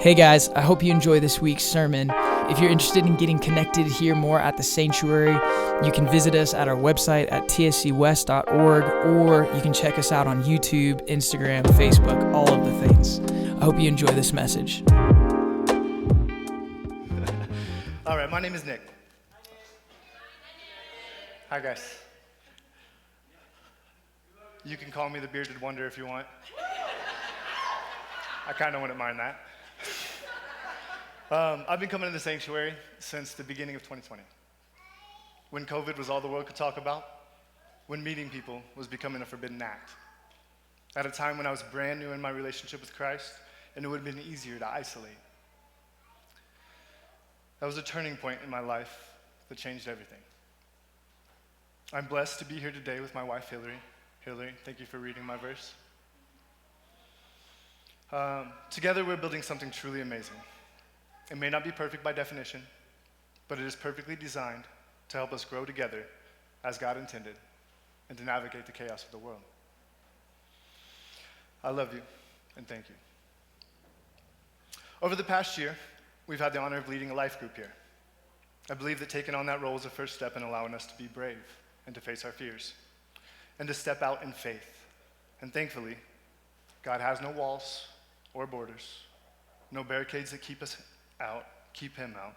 Hey guys, I hope you enjoy this week's sermon. If you're interested in getting connected here more at the sanctuary, you can visit us at our website at tscwest.org, or you can check us out on YouTube, Instagram, Facebook, all of the things. I hope you enjoy this message. All right, my name is Nick. Hi guys. You can call me the bearded wonder if you want. I kind of wouldn't mind that. I've been coming to the sanctuary since the beginning of 2020. When COVID was all the world could talk about, when meeting people was becoming a forbidden act. At a time when I was brand new in my relationship with Christ, and it would have been easier to isolate. That was a turning point in my life that changed everything. I'm blessed to be here today with my wife, Hillary. Hillary, thank you for reading my verse. Together we're building something truly amazing. It may not be perfect by definition, but it is perfectly designed to help us grow together as God intended and to navigate the chaos of the world. I love you and thank you. Over the past year, we've had the honor of leading a life group here. I believe that taking on that role is a first step in allowing us to be brave and to face our fears and to step out in faith. And thankfully, God has no walls or borders, no barricades that keep him out.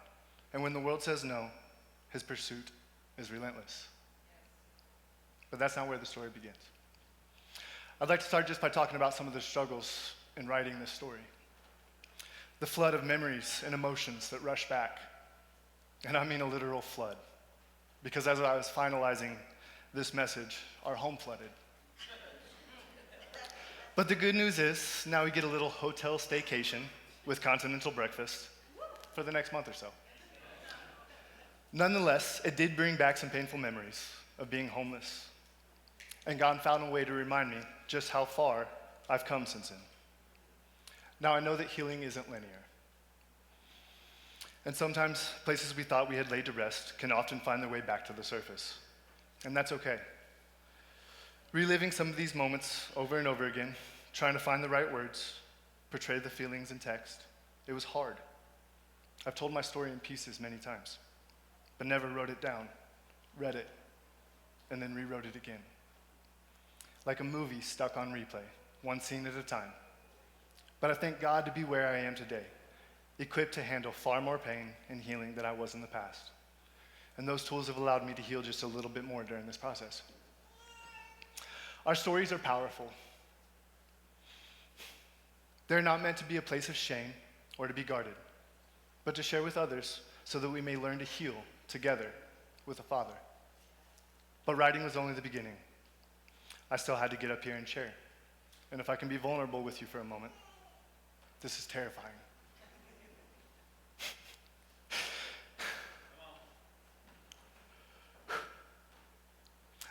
And when the world says no, his pursuit is relentless. But that's not where the story begins. I'd like to start just by talking about some of the struggles in writing this story. The flood of memories and emotions that rush back. And I mean a literal flood. Because as I was finalizing this message, our home flooded. But the good news is, now we get a little hotel staycation with continental breakfast for the next month or so. Nonetheless, it did bring back some painful memories of being homeless. And God found a way to remind me just how far I've come since then. Now I know that healing isn't linear. And sometimes places we thought we had laid to rest can often find their way back to the surface. And that's okay. Reliving some of these moments over and over again, trying to find the right words, portray the feelings in text, it was hard. I've told my story in pieces many times, but never wrote it down, read it, and then rewrote it again. Like a movie stuck on replay, one scene at a time. But I thank God to be where I am today, equipped to handle far more pain and healing than I was in the past. And those tools have allowed me to heal just a little bit more during this process. Our stories are powerful. They're not meant to be a place of shame or to be guarded, but to share with others so that we may learn to heal together with the Father. But writing was only the beginning. I still had to get up here and share. And if I can be vulnerable with you for a moment, this is terrifying.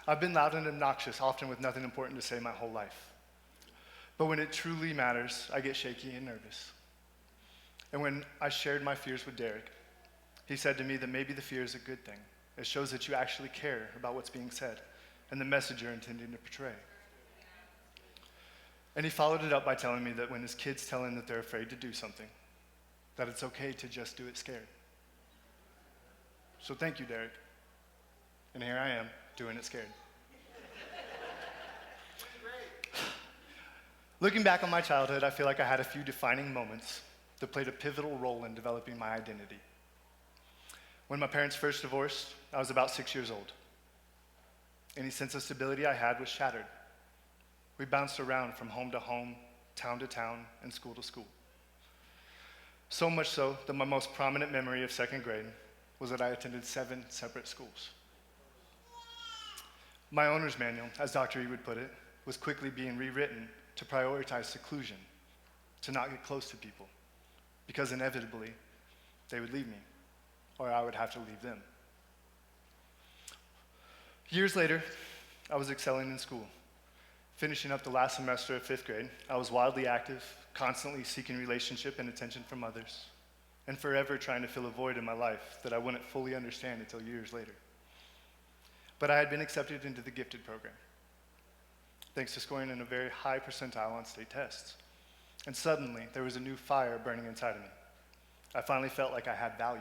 I've been loud and obnoxious, often with nothing important to say my whole life. But when it truly matters, I get shaky and nervous. And when I shared my fears with Derek, he said to me that maybe the fear is a good thing. It shows that you actually care about what's being said and the message you're intending to portray. And he followed it up by telling me that when his kids tell him that they're afraid to do something, that it's okay to just do it scared. So thank you, Derek. And here I am, doing it scared. Looking back on my childhood, I feel like I had a few defining moments that played a pivotal role in developing my identity. When my parents first divorced, I was about 6 years old. Any sense of stability I had was shattered. We bounced around from home to home, town to town, and school to school. So much so that my most prominent memory of second grade was that I attended 7 separate schools. My owner's manual, as Dr. E would put it, was quickly being rewritten to prioritize seclusion, to not get close to people, because inevitably they would leave me, or I would have to leave them. Years later, I was excelling in school. Finishing up the last semester of 5th grade, I was wildly active, constantly seeking relationship and attention from others, and forever trying to fill a void in my life that I wouldn't fully understand until years later. But I had been accepted into the gifted program, thanks to scoring in a very high percentile on state tests. And suddenly, there was a new fire burning inside of me. I finally felt like I had value.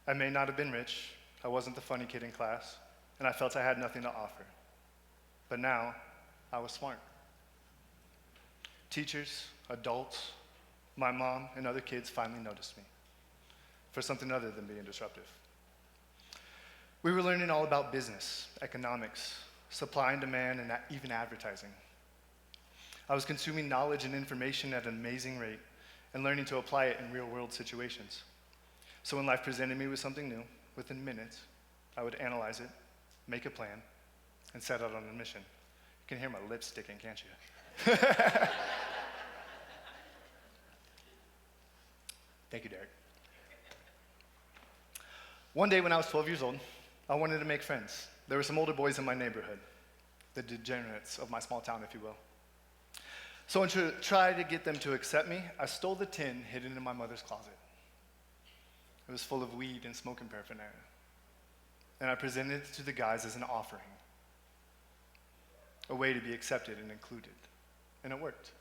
I may not have been rich, I wasn't the funny kid in class, and I felt I had nothing to offer. But now, I was smart. Teachers, adults, my mom, and other kids finally noticed me for something other than being disruptive. We were learning all about business, economics, supply and demand, and even advertising. I was consuming knowledge and information at an amazing rate and learning to apply it in real-world situations. So when life presented me with something new, within minutes, I would analyze it, make a plan, and set out on a mission. You can hear my lips sticking, can't you? Thank you, Derek. One day when I was 12 years old, I wanted to make friends. There were some older boys in my neighborhood, the degenerates of my small town, if you will. So to try to get them to accept me, I stole the tin hidden in my mother's closet. It was full of weed and smoking paraphernalia. And I presented it to the guys as an offering, a way to be accepted and included. And it worked.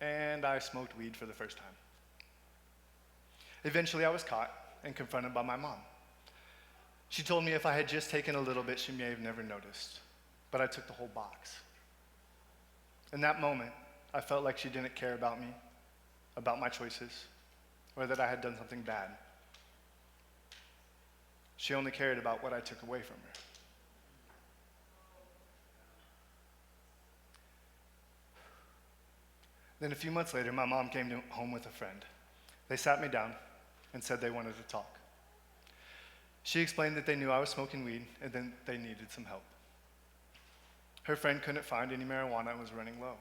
And I smoked weed for the first time. Eventually, I was caught and confronted by my mom. She told me if I had just taken a little bit, she may have never noticed. But I took the whole box. In that moment, I felt like she didn't care about me, about my choices, or that I had done something bad. She only cared about what I took away from her. Then a few months later, my mom came home with a friend. They sat me down and said they wanted to talk. She explained that they knew I was smoking weed and then they needed some help. Her friend couldn't find any marijuana and was running low.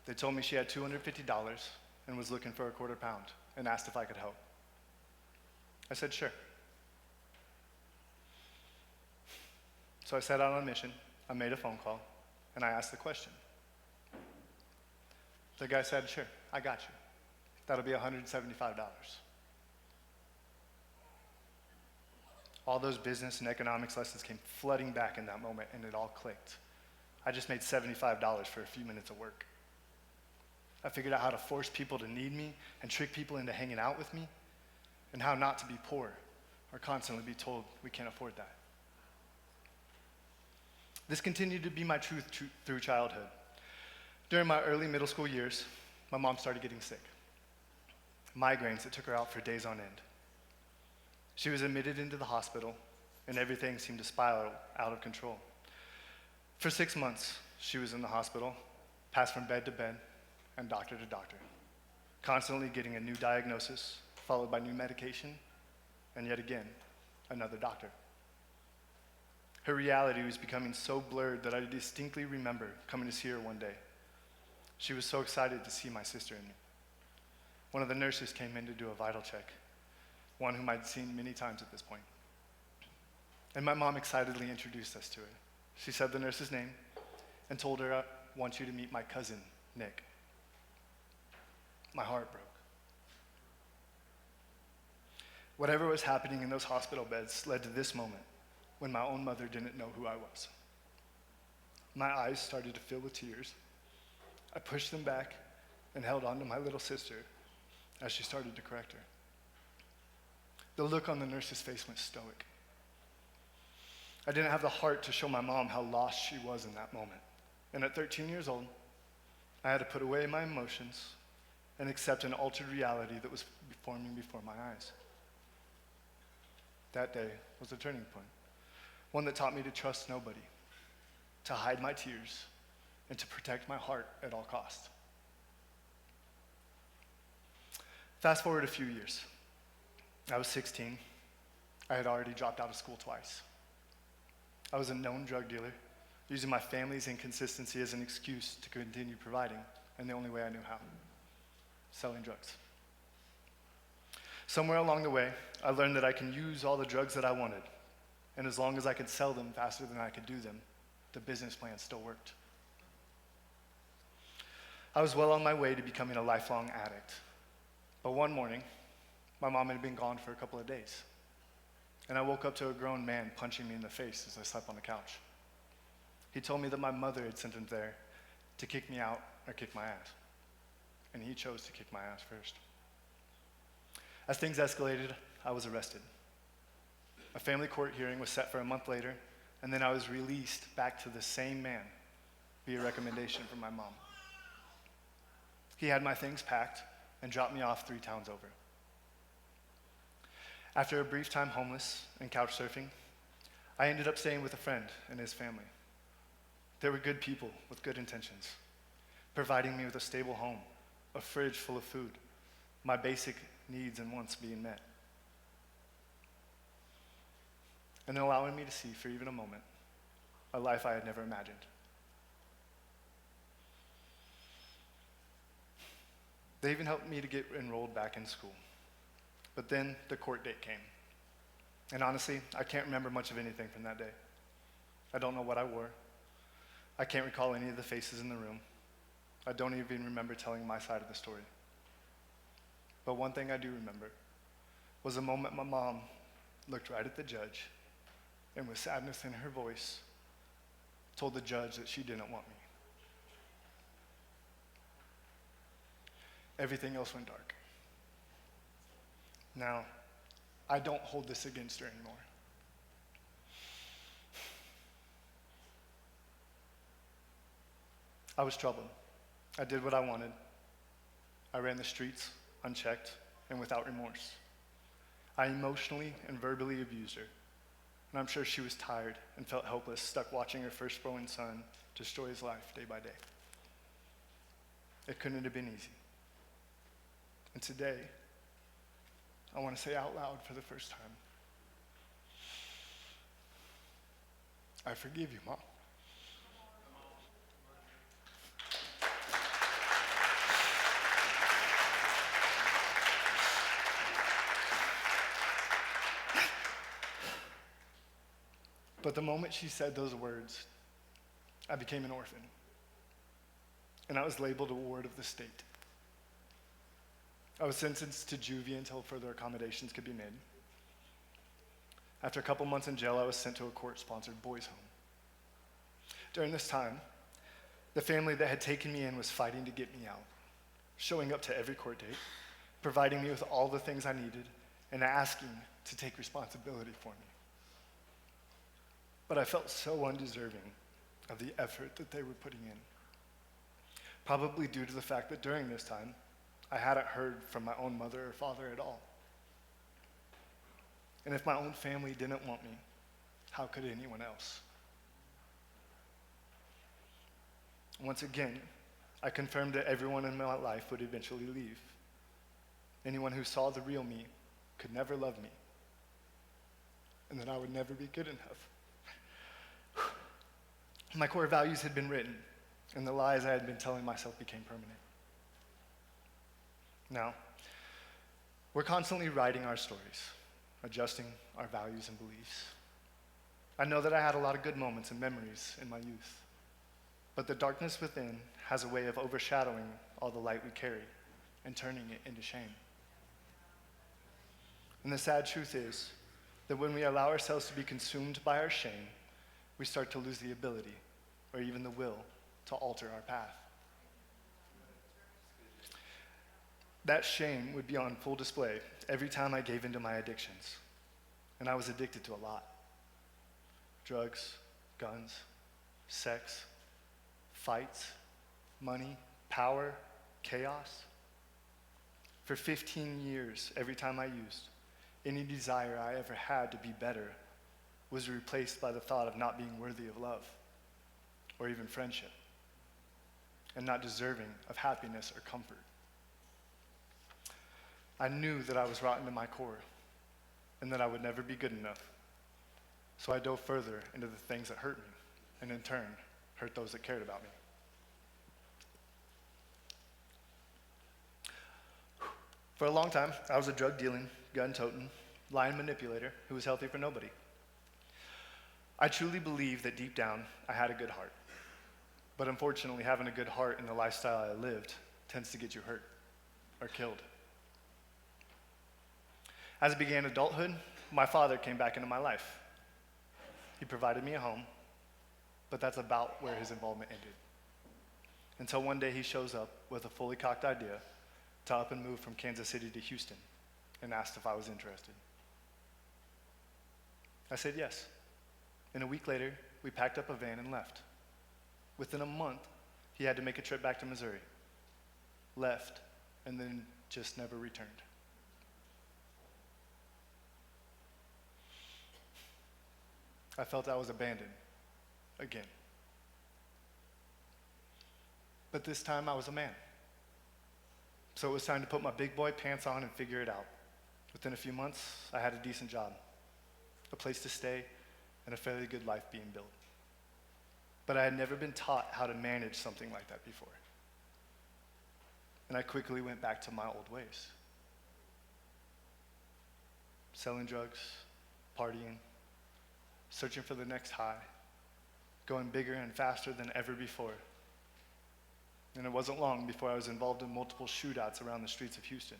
They told me she had $250 and was looking for a quarter pound and asked if I could help. I said, sure. So I set out on a mission, I made a phone call, and I asked the question. The guy said, sure, I got you. That'll be $175. All those business and economics lessons came flooding back in that moment, and it all clicked. I just made $75 for a few minutes of work. I figured out how to force people to need me and trick people into hanging out with me, and how not to be poor or constantly be told we can't afford that. This continued to be my truth through childhood. During my early middle school years, my mom started getting sick. Migraines that took her out for days on end. She was admitted into the hospital, and everything seemed to spiral out of control. For 6 months, she was in the hospital, passed from bed to bed, and doctor to doctor, constantly getting a new diagnosis, followed by new medication, and yet again, another doctor. Her reality was becoming so blurred that I distinctly remember coming to see her one day. She was so excited to see my sister and me. One of the nurses came in to do a vital check, one whom I'd seen many times at this point. And my mom excitedly introduced us to her. She said the nurse's name and told her, I want you to meet my cousin, Nick. My heart broke. Whatever was happening in those hospital beds led to this moment when my own mother didn't know who I was. My eyes started to fill with tears. I pushed them back and held on to my little sister as she started to correct her. The look on the nurse's face went stoic. I didn't have the heart to show my mom how lost she was in that moment. And at 13 years old, I had to put away my emotions and accept an altered reality that was forming before my eyes. That day was a turning point, one that taught me to trust nobody, to hide my tears, and to protect my heart at all costs. Fast forward a few years. I was 16. I had already dropped out of school twice. I was a known drug dealer, using my family's inconsistency as an excuse to continue providing, and the only way I knew how, selling drugs. Somewhere along the way, I learned that I can use all the drugs that I wanted, and as long as I could sell them faster than I could do them, the business plan still worked. I was well on my way to becoming a lifelong addict, but one morning, my mom had been gone for a couple of days, and I woke up to a grown man punching me in the face as I slept on the couch. He told me that my mother had sent him there to kick me out or kick my ass. And he chose to kick my ass first. As things escalated, I was arrested. A family court hearing was set for a month later, and then I was released back to the same man via recommendation from my mom. He had my things packed and dropped me off 3 towns over. After a brief time homeless and couch surfing, I ended up staying with a friend and his family. They were good people with good intentions, providing me with a stable home, a fridge full of food, my basic needs and wants being met, and allowing me to see for even a moment a life I had never imagined. They even helped me to get enrolled back in school. But then the court date came. And honestly, I can't remember much of anything from that day. I don't know what I wore. I can't recall any of the faces in the room. I don't even remember telling my side of the story. But one thing I do remember was the moment my mom looked right at the judge and with sadness in her voice told the judge that she didn't want me. Everything else went dark. Now, I don't hold this against her anymore. I was troubled. I did what I wanted. I ran the streets unchecked and without remorse. I emotionally and verbally abused her, and I'm sure she was tired and felt helpless, stuck watching her firstborn son destroy his life day by day. It couldn't have been easy. And today, I want to say out loud for the first time, I forgive you, Mom. But the moment she said those words, I became an orphan. And I was labeled a ward of the state. I was sentenced to juvie until further accommodations could be made. After a couple months in jail, I was sent to a court-sponsored boys' home. During this time, the family that had taken me in was fighting to get me out, showing up to every court date, providing me with all the things I needed, and asking to take responsibility for me. But I felt so undeserving of the effort that they were putting in, probably due to the fact that during this time, I hadn't heard from my own mother or father at all. And if my own family didn't want me, how could anyone else? Once again, I confirmed that everyone in my life would eventually leave. Anyone who saw the real me could never love me, and that I would never be good enough. My core values had been written, and the lies I had been telling myself became permanent. Now, we're constantly writing our stories, adjusting our values and beliefs. I know that I had a lot of good moments and memories in my youth, but the darkness within has a way of overshadowing all the light we carry and turning it into shame. And the sad truth is that when we allow ourselves to be consumed by our shame, we start to lose the ability or even the will to alter our path. That shame would be on full display every time I gave into my addictions. And I was addicted to a lot. Drugs, guns, sex, fights, money, power, chaos. For 15 years, every time I used, any desire I ever had to be better was replaced by the thought of not being worthy of love or even friendship, and not deserving of happiness or comfort. I knew that I was rotten to my core and that I would never be good enough. So I dove further into the things that hurt me and in turn hurt those that cared about me. For a long time, I was a drug-dealing, gun-toting, lying manipulator who was healthy for nobody. I truly believe that deep down, I had a good heart. But unfortunately, having a good heart in the lifestyle I lived tends to get you hurt or killed. As I began adulthood, my father came back into my life. He provided me a home, but that's about where his involvement ended. until one day he shows up with a fully cocked idea to up and move from Kansas City to Houston and asked if I was interested. I said yes. And a week later, we packed up a van and left. Within a month, he had to make a trip back to Missouri, left, and then just never returned. I felt I was abandoned again. But this time I was a man. So it was time to put my big boy pants on and figure it out. Within a few months, I had a decent job, a place to stay, and a fairly good life being built. But I had never been taught how to manage something like that before. And I quickly went back to my old ways. Selling drugs, partying, searching for the next high, going bigger and faster than ever before. And it wasn't long before I was involved in multiple shootouts around the streets of Houston,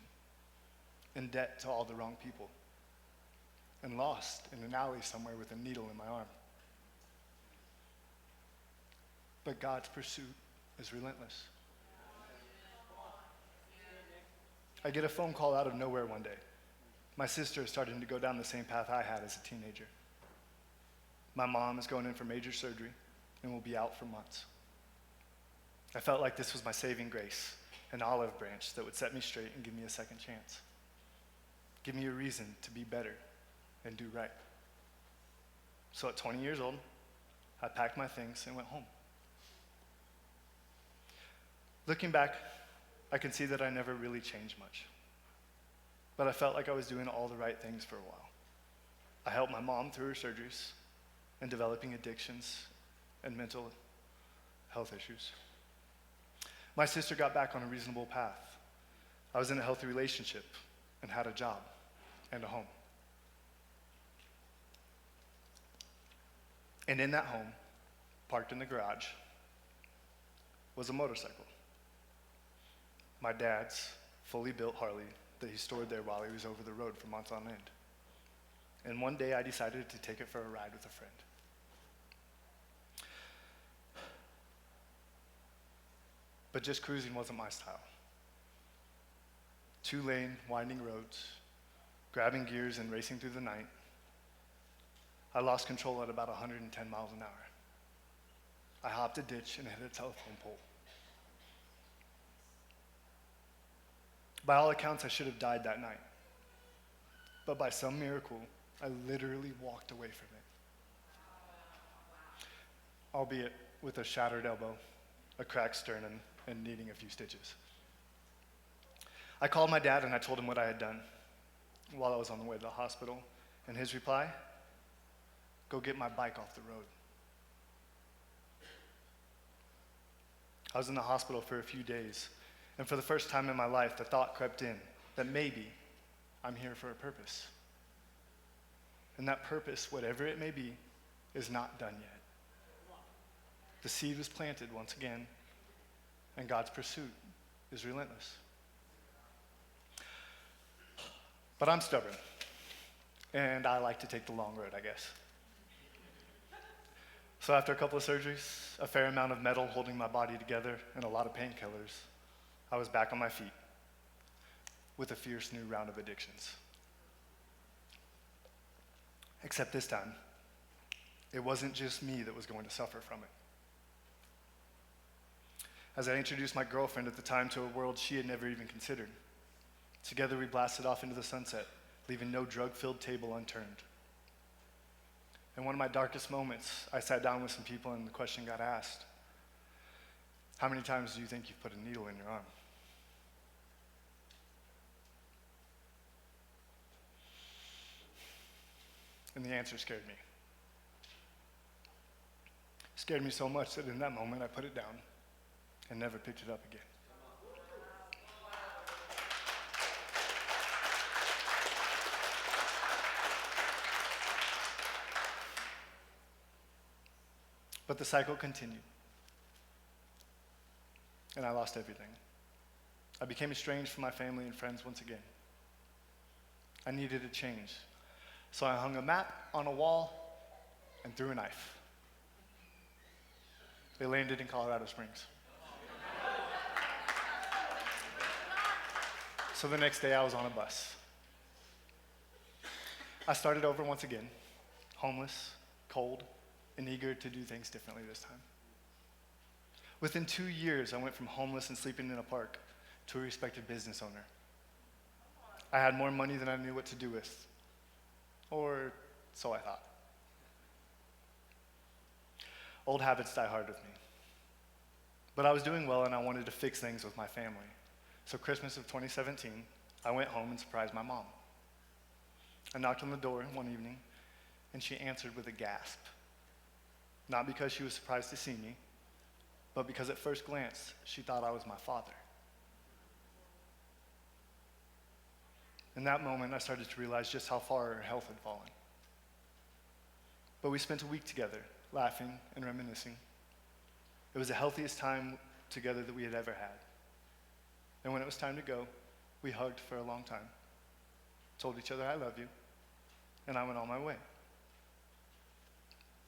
in debt to all the wrong people, and lost in an alley somewhere with a needle in my arm. But God's pursuit is relentless. I get a phone call out of nowhere one day. My sister is starting to go down the same path I had as a teenager. My mom is going in for major surgery and will be out for months. I felt like this was my saving grace, an olive branch that would set me straight and give me a second chance. Give me a reason to be better and do right. So at 20 years old, I packed my things and went home. Looking back, I can see that I never really changed much. But I felt like I was doing all the right things for a while. I helped my mom through her surgeries and developing addictions and mental health issues. My sister got back on a reasonable path. I was in a healthy relationship and had a job and a home. And in that home, parked in the garage, was a motorcycle. My dad's fully built Harley that he stored there while he was over the road for months on end. And one day I decided to take it for a ride with a friend. But just cruising wasn't my style. 2-lane, winding roads, grabbing gears and racing through the night. I lost control at about 110 miles an hour. I hopped a ditch and hit a telephone pole. By all accounts, I should have died that night. But by some miracle, I literally walked away from it. Albeit with a shattered elbow, a cracked sternum, and needing a few stitches. I called my dad and I told him what I had done while I was on the way to the hospital. And his reply, go get my bike off the road. I was in the hospital for a few days, and for the first time in my life, the thought crept in that maybe I'm here for a purpose. And that purpose, whatever it may be, is not done yet. The seed was planted once again, and God's pursuit is relentless. But I'm stubborn, and I like to take the long road, I guess. So after a couple of surgeries, a fair amount of metal holding my body together, and a lot of painkillers, I was back on my feet with a fierce new round of addictions. Except this time, it wasn't just me that was going to suffer from it. As I introduced my girlfriend at the time to a world she had never even considered, together we blasted off into the sunset, leaving no drug-filled table unturned. In one of my darkest moments, I sat down with some people and the question got asked, how many times do you think you've put a needle in your arm? And the answer scared me. It scared me so much that in that moment I put it down and never picked it up again. But the cycle continued, and I lost everything. I became estranged from my family and friends once again. I needed a change, so I hung a map on a wall and threw a knife. They landed in Colorado Springs. So the next day I was on a bus. I started over once again, homeless, cold, and eager to do things differently this time. Within 2 years, I went from homeless and sleeping in a park to a respected business owner. I had more money than I knew what to do with, or so I thought. Old habits die hard with me. But I was doing well and I wanted to fix things with my family. So Christmas of 2017, I went home and surprised my mom. I knocked on the door one evening and she answered with a gasp. Not because she was surprised to see me, but because at first glance, she thought I was my father. In that moment, I started to realize just how far her health had fallen. But we spent a week together, laughing and reminiscing. It was the healthiest time together that we had ever had. And when it was time to go, we hugged for a long time, told each other I love you, and I went on my way.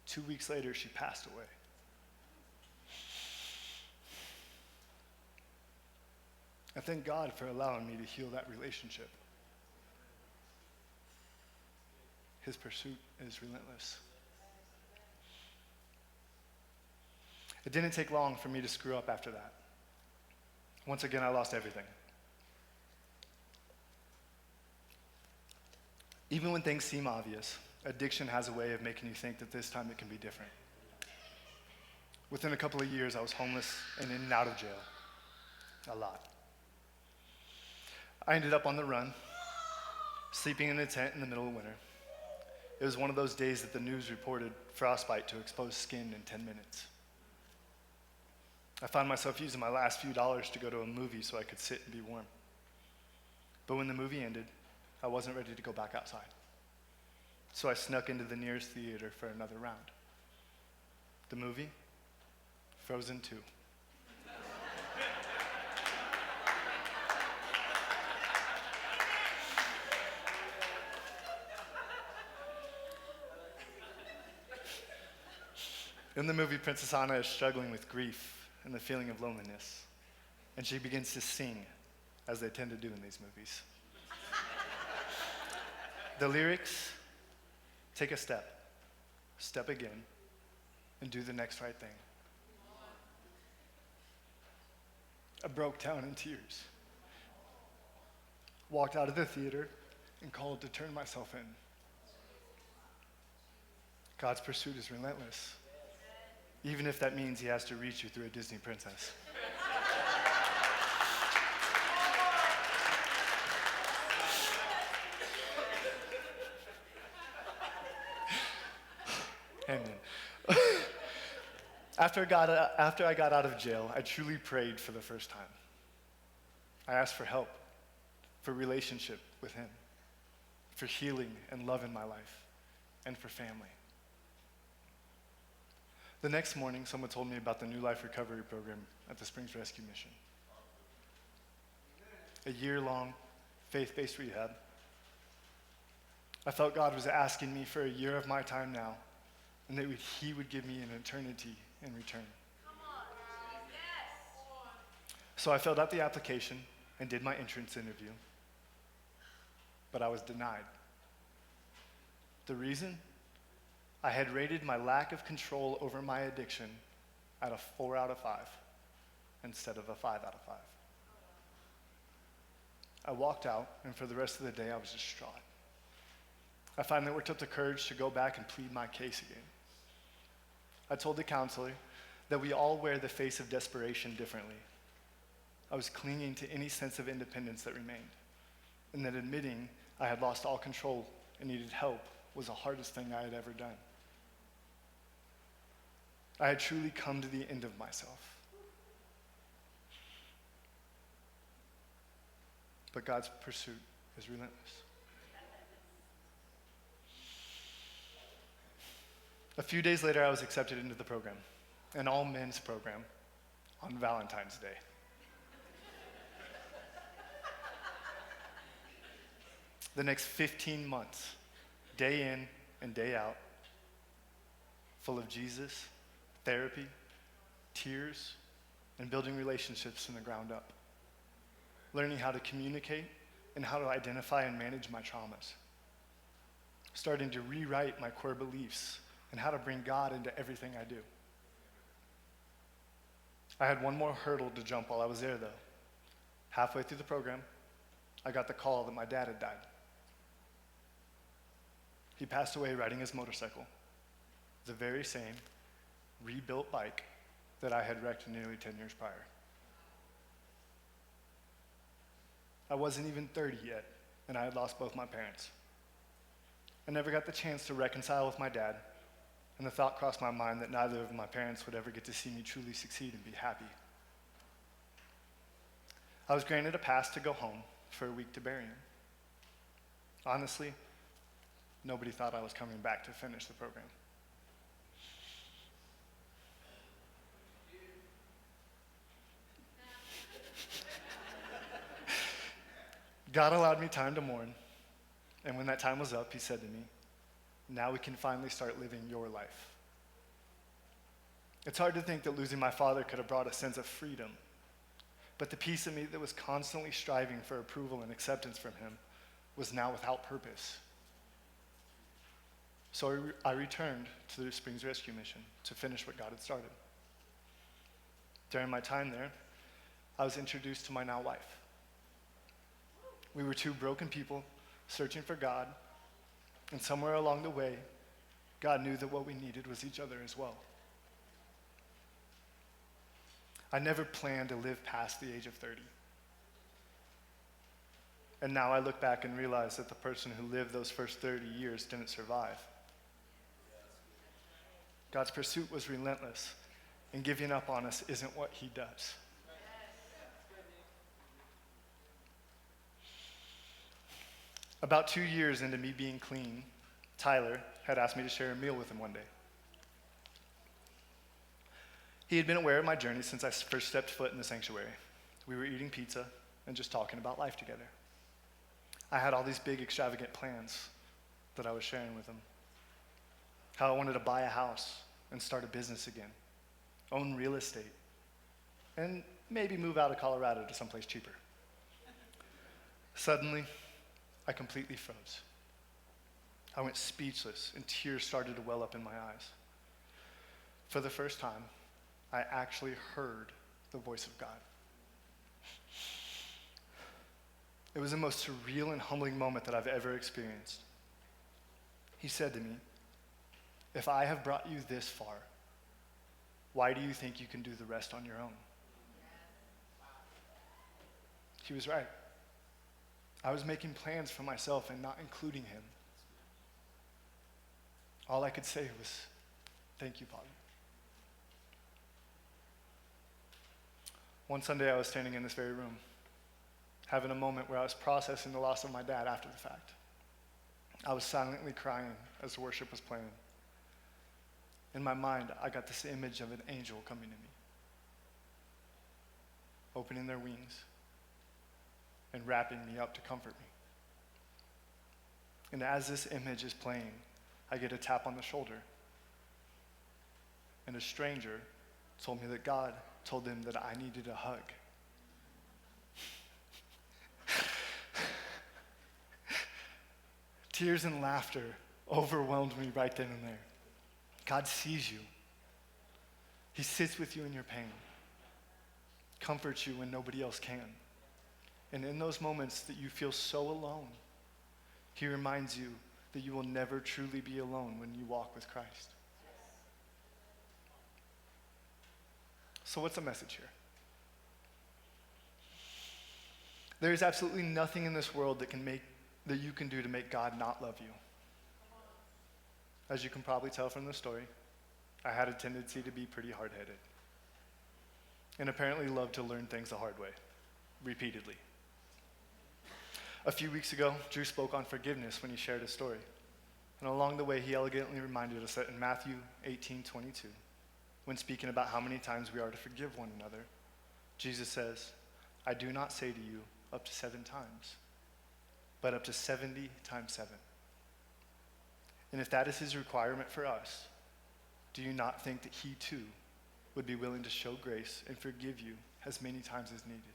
2 weeks later, she passed away. I thank God for allowing me to heal that relationship. His pursuit is relentless. It didn't take long for me to screw up after that. Once again, I lost everything. Even when things seem obvious, addiction has a way of making you think that this time it can be different. Within a couple of years, I was homeless and in and out of jail. A lot. I ended up on the run, sleeping in a tent in the middle of winter. It was one of those days that the news reported frostbite to exposed skin in 10 minutes. I found myself using my last few dollars to go to a movie so I could sit and be warm. But when the movie ended, I wasn't ready to go back outside. So I snuck into the nearest theater for another round. The movie? Frozen 2. In the movie, Princess Anna is struggling with grief and the feeling of loneliness, and she begins to sing, as they tend to do in these movies. The lyrics, take a step, step again, and do the next right thing. I broke down in tears, walked out of the theater, and called to turn myself in. God's pursuit is relentless, even if that means he has to reach you through a Disney princess. Amen. After I got out of jail, I truly prayed for the first time. I asked for help, for relationship with him, for healing and love in my life, and for family. The next morning, someone told me about the New Life Recovery Program at the Springs Rescue Mission. A year-long, faith-based rehab. I felt God was asking me for a year of my time now, and that he would give me an eternity in return. So I filled out the application and did my entrance interview, but I was denied. The reason? I had rated my lack of control over my addiction at a 4 out of 5 instead of a 5 out of 5. I walked out, and for the rest of the day, I was distraught. I finally worked up the courage to go back and plead my case again. I told the counselor that we all wear the face of desperation differently. I was clinging to any sense of independence that remained, and that admitting I had lost all control and needed help was the hardest thing I had ever done. I had truly come to the end of myself. But God's pursuit is relentless. A few days later, I was accepted into the program, an all-men's program, on Valentine's Day. The next 15 months, day in and day out, full of Jesus, therapy, tears, and building relationships from the ground up. Learning how to communicate in how to identify and manage my traumas, starting to rewrite my core beliefs and how to bring God into everything I do. I had one more hurdle to jump while I was there, though. Halfway through the program, I got the call that my dad had died. He passed away riding his motorcycle, the very same rebuilt bike that I had wrecked nearly 10 years prior. I wasn't even 30 yet, and I had lost both my parents. I never got the chance to reconcile with my dad, and the thought crossed my mind that neither of my parents would ever get to see me truly succeed and be happy. I was granted a pass to go home for a week to bury him. Honestly, nobody thought I was coming back to finish the program. God allowed me time to mourn, and when that time was up, he said to me, "Now we can finally start living your life." It's hard to think that losing my father could have brought a sense of freedom, but the piece of me that was constantly striving for approval and acceptance from him was now without purpose. So I returned to the Springs Rescue Mission to finish what God had started. During my time there, I was introduced to my now wife. We were two broken people searching for God, and somewhere along the way, God knew that what we needed was each other as well. I never planned to live past the age of 30. And now I look back and realize that the person who lived those first 30 years didn't survive. God's pursuit was relentless, and giving up on us isn't what he does. About 2 years into me being clean, Tyler had asked me to share a meal with him one day. He had been aware of my journey since I first stepped foot in the sanctuary. We were eating pizza and just talking about life together. I had all these big, extravagant plans that I was sharing with him. How I wanted to buy a house and start a business again, own real estate, and maybe move out of Colorado to someplace cheaper. Suddenly, I completely froze. I went speechless, and tears started to well up in my eyes. For the first time, I actually heard the voice of God. It was the most surreal and humbling moment that I've ever experienced. He said to me, "If I have brought you this far, why do you think you can do the rest on your own?" He was right. I was making plans for myself and not including him. All I could say was, "Thank you, Father." One Sunday, I was standing in this very room, having a moment where I was processing the loss of my dad after the fact. I was silently crying as the worship was playing. In my mind, I got this image of an angel coming to me, opening their wings and wrapping me up to comfort me. And as this image is playing, I get a tap on the shoulder. And a stranger told me that God told him that I needed a hug. Tears and laughter overwhelmed me right then and there. God sees you. He sits with you in your pain, comforts you when nobody else can. And in those moments that you feel so alone, he reminds you that you will never truly be alone when you walk with Christ. So what's the message here? There is absolutely nothing in this world that you can do to make God not love you. As you can probably tell from the story, I had a tendency to be pretty hard-headed and apparently loved to learn things the hard way, repeatedly. A few weeks ago, Drew spoke on forgiveness when he shared his story. And along the way, he elegantly reminded us that in Matthew 18:22, when speaking about how many times we are to forgive one another, Jesus says, "I do not say to you up to 7 times, but up to 70 times 7. And if that is his requirement for us, do you not think that he too would be willing to show grace and forgive you as many times as needed?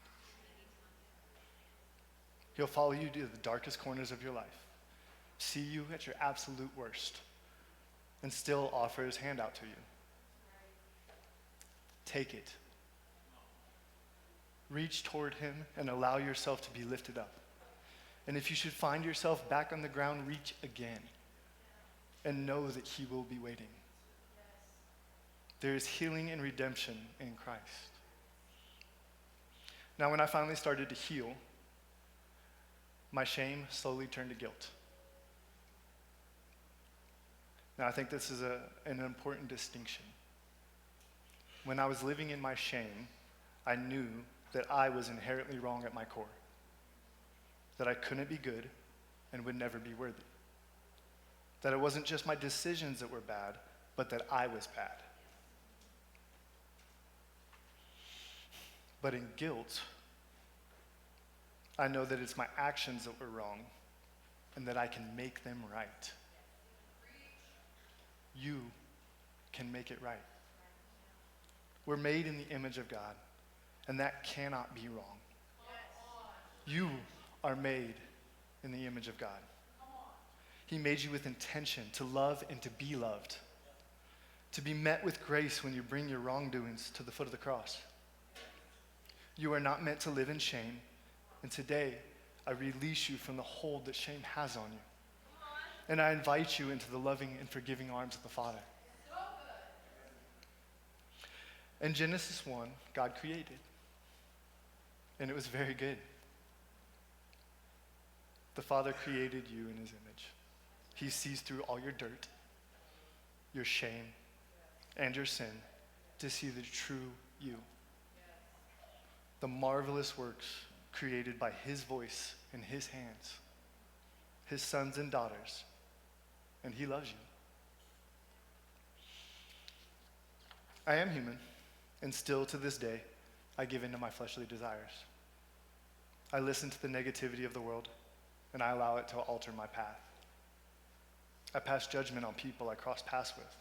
He'll follow you to the darkest corners of your life, see you at your absolute worst, and still offer his hand out to you. Take it. Reach toward him and allow yourself to be lifted up. And if you should find yourself back on the ground, reach again and know that he will be waiting. There is healing and redemption in Christ. Now, when I finally started to heal, my shame slowly turned to guilt. Now, I think this is an important distinction. When I was living in my shame, I knew that I was inherently wrong at my core, that I couldn't be good and would never be worthy, that it wasn't just my decisions that were bad, but that I was bad. But in guilt, I know that it's my actions that were wrong and that I can make them right. You can make it right. We're made in the image of God, and that cannot be wrong. You are made in the image of God. He made you with intention to love and to be loved, to be met with grace when you bring your wrongdoings to the foot of the cross. You are not meant to live in shame, and today I release you from the hold that shame has on you. And I invite you into the loving and forgiving arms of the Father. In Genesis 1, God created, and it was very good. The Father created you in his image. He sees through all your dirt, your shame, and your sin to see the true you. The marvelous works created by his voice in his hands, his sons and daughters, and he loves you. I am human, and still to this day, I give in to my fleshly desires. I listen to the negativity of the world, and I allow it to alter my path. I pass judgment on people I cross paths with.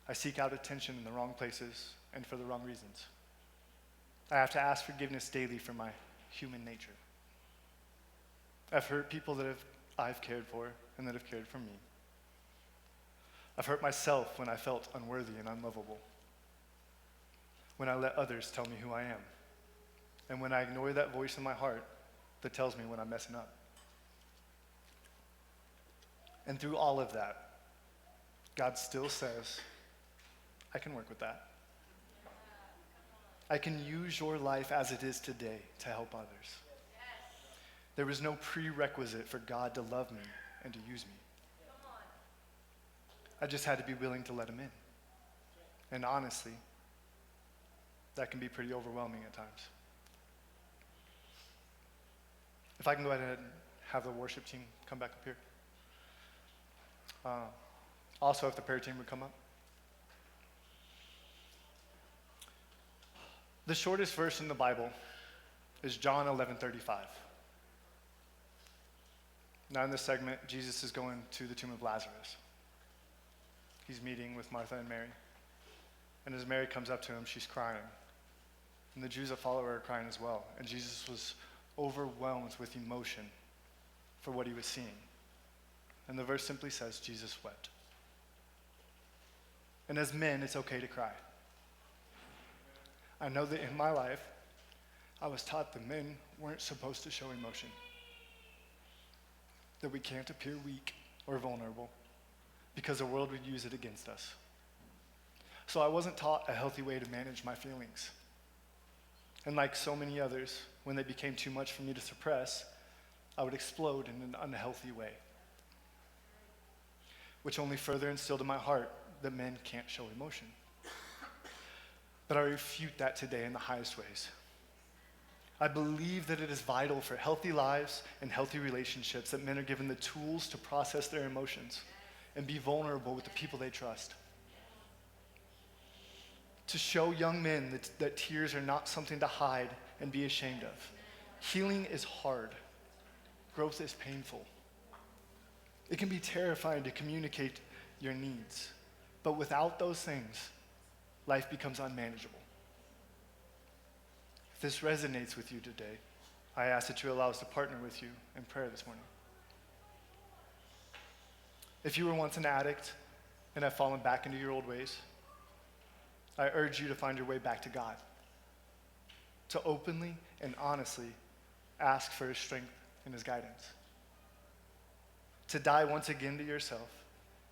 I seek out attention in the wrong places and for the wrong reasons. I have to ask forgiveness daily for my human nature. I've hurt people that I've cared for and that have cared for me. I've hurt myself when I felt unworthy and unlovable, when I let others tell me who I am, and when I ignore that voice in my heart that tells me when I'm messing up. And through all of that, God still says, I can work with that. I can use your life as it is today to help others. There was no prerequisite for God to love me and to use me. I just had to be willing to let him in. And honestly, that can be pretty overwhelming at times. If I can go ahead and have the worship team come back up here. Also, if the prayer team would come up. The shortest verse in the Bible is John 11:35. Now in this segment, Jesus is going to the tomb of Lazarus. He's meeting with Martha and Mary. And as Mary comes up to him, she's crying. And the Jews that follow her are crying as well. And Jesus was overwhelmed with emotion for what he was seeing. And the verse simply says, Jesus wept. And as men, it's okay to cry. I know that in my life, I was taught that men weren't supposed to show emotion, that we can't appear weak or vulnerable because the world would use it against us. So I wasn't taught a healthy way to manage my feelings. And like so many others, when they became too much for me to suppress, I would explode in an unhealthy way, which only further instilled in my heart that men can't show emotion. But I refute that today in the highest ways. I believe that it is vital for healthy lives and healthy relationships that men are given the tools to process their emotions and be vulnerable with the people they trust. To show young men that tears are not something to hide and be ashamed of. Healing is hard. Growth is painful. It can be terrifying to communicate your needs. But without those things, life becomes unmanageable. If this resonates with you today, I ask that you allow us to partner with you in prayer this morning. If you were once an addict and have fallen back into your old ways, I urge you to find your way back to God, to openly and honestly ask for his strength and his guidance, to die once again to yourself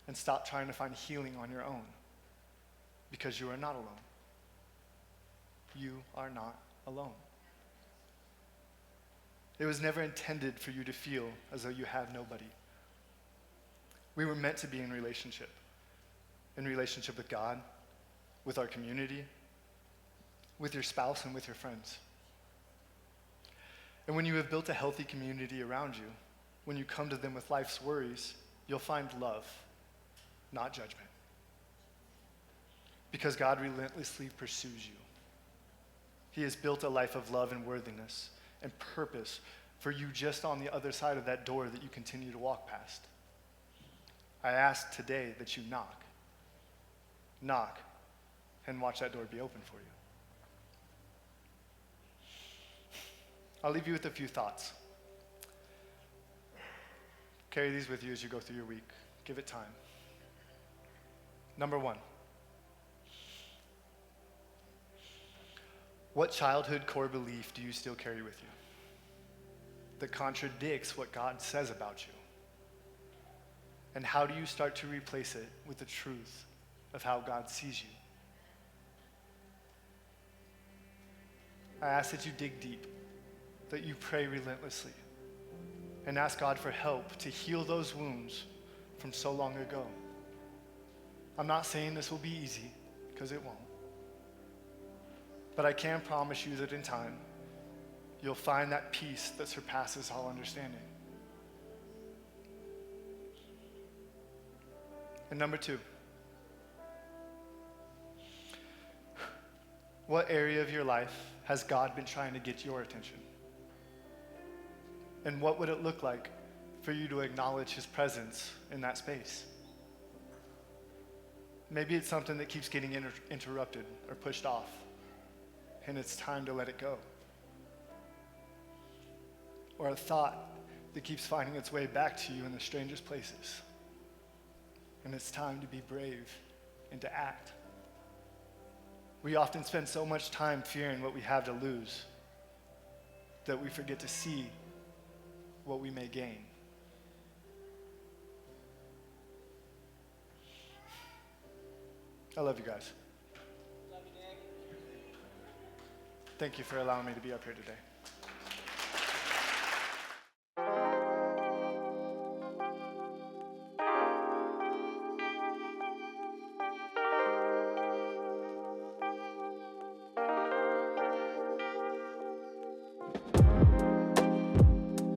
and stop trying to find healing on your own, because you are not alone. You are not alone. It was never intended for you to feel as though you have nobody. We were meant to be in relationship with God, with our community, with your spouse, and with your friends. And when you have built a healthy community around you, when you come to them with life's worries, you'll find love, not judgment. Because God relentlessly pursues you. He has built a life of love and worthiness and purpose for you just on the other side of that door that you continue to walk past. I ask today that you knock. Knock, and watch that door be open for you. I'll leave you with a few thoughts. Carry these with you as you go through your week. Give it time. Number 1. What childhood core belief do you still carry with you that contradicts what God says about you? And how do you start to replace it with the truth of how God sees you? I ask that you dig deep, that you pray relentlessly, and ask God for help to heal those wounds from so long ago. I'm not saying this will be easy, because it won't. But I can promise you that in time, you'll find that peace that surpasses all understanding. And number 2, what area of your life has God been trying to get your attention? And what would it look like for you to acknowledge his presence in that space? Maybe it's something that keeps getting interrupted or pushed off, and it's time to let it go. Or a thought that keeps finding its way back to you in the strangest places, and it's time to be brave and to act. We often spend so much time fearing what we have to lose that we forget to see what we may gain. I love you guys. Thank you for allowing me to be up here today.